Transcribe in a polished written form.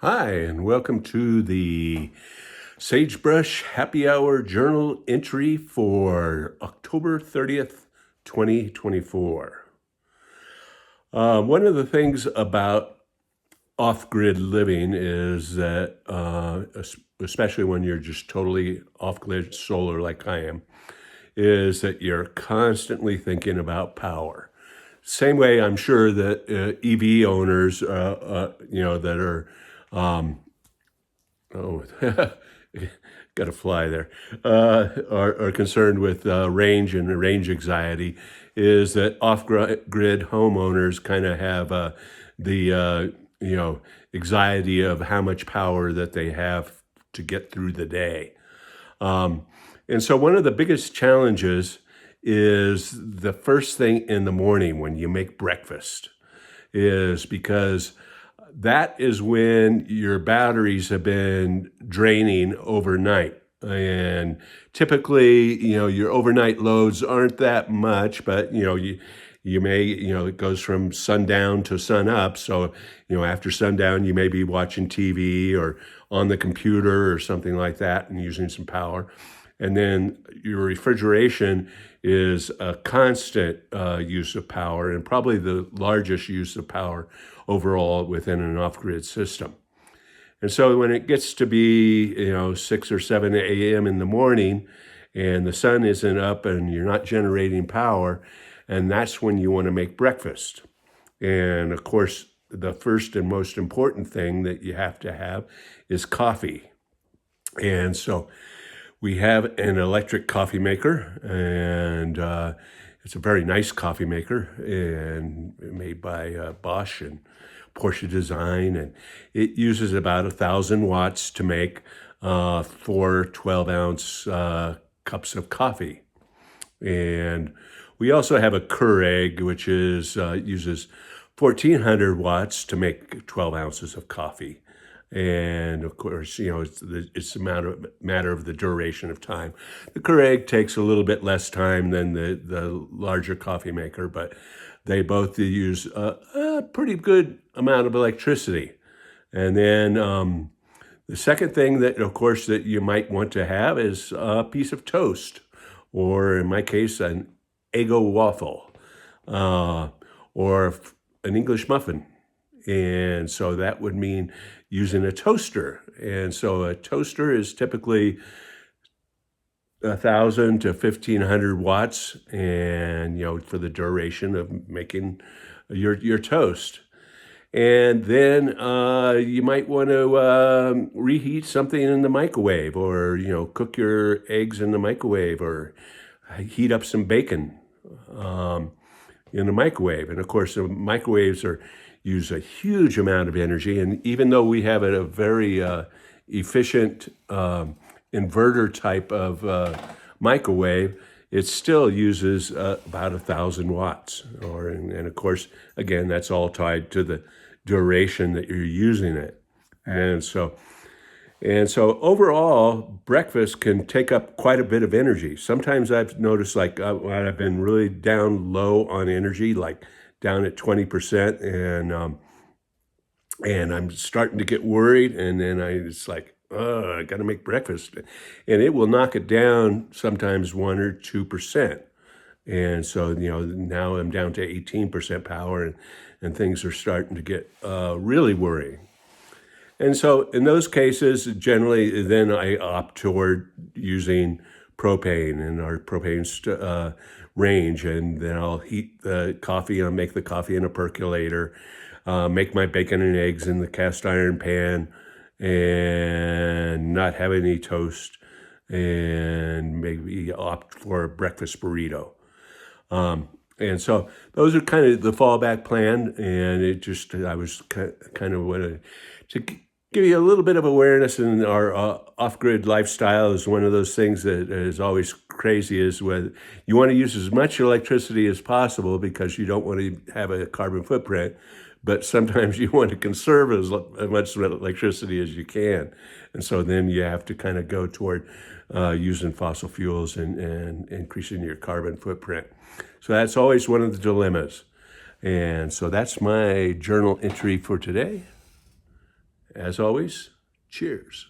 Hi, and welcome to the Sagebrush Happy Hour Journal entry for October 30th, 2024. One of the things about off-grid living is that, especially when you're just totally off-grid solar like I am, is that you're constantly thinking about power. Same way I'm sure that EV owners, that are oh, got to fly there, are concerned with range and range anxiety, is that off-grid homeowners kind of have the anxiety of how much power that they have to get through the day. And so one of the biggest challenges is the first thing in the morning when you make breakfast, is because that is when your batteries have been draining overnight. And typically, your overnight loads aren't that much, but you may, it goes from sundown to sun up. So, after sundown, you may be watching TV or on the computer or something like that and using some power. And then your refrigeration is a constant use of power, and probably the largest use of power overall within an off-grid system. And so when it gets to be 6 or 7 a.m. in the morning and the sun isn't up and you're not generating power, and that's when you want to make breakfast. And of course, the first and most important thing that you have to have is coffee. And so we have an electric coffee maker, and it's a very nice coffee maker, and made by Bosch and Porsche Design, and it uses about 1,000 watts to make 4 12-ounce cups of coffee. And we also have a Keurig, which uses 1,400 watts to make 12 ounces of coffee. And of course, it's a matter of the duration of time. The Keurig takes a little bit less time than the larger coffee maker, but they both use a pretty good amount of electricity. And then the second thing that, of course, that you might want to have is a piece of toast, or in my case, an Eggo waffle, or an English muffin. And so that would mean using a toaster. And so a toaster is typically 1,000 to 1,500 watts, and for the duration of making your toast. And then you might want to reheat something in the microwave, or cook your eggs in the microwave, or heat up some bacon in the microwave. And of course, the microwaves use a huge amount of energy. And even though we have a very efficient inverter type of microwave, it still uses about 1,000 watts. And of course, again, that's all tied to the duration that you're using it. And so overall, breakfast can take up quite a bit of energy. Sometimes I've noticed, like when I've been really down low on energy, like down at 20%, and I'm starting to get worried, and then it's like, I got to make breakfast, and it will knock it down sometimes 1 or 2%. And so now I'm down to 18% power, and things are starting to get really worrying. And so in those cases, generally, then I opt toward using propane and our propane range, and then I'll heat the coffee. I'll make the coffee in a percolator, make my bacon and eggs in the cast iron pan, and not have any toast, and maybe opt for a breakfast burrito. And so those are kind of the fallback plan, and I was kind of wanted to give you a little bit of awareness. In our off-grid lifestyle is one of those things that is always crazy, is when you want to use as much electricity as possible because you don't want to have a carbon footprint, but sometimes you want to conserve as much electricity as you can. And so then you have to kind of go toward using fossil fuels and increasing your carbon footprint. So that's always one of the dilemmas. And so that's my journal entry for today. As always, cheers.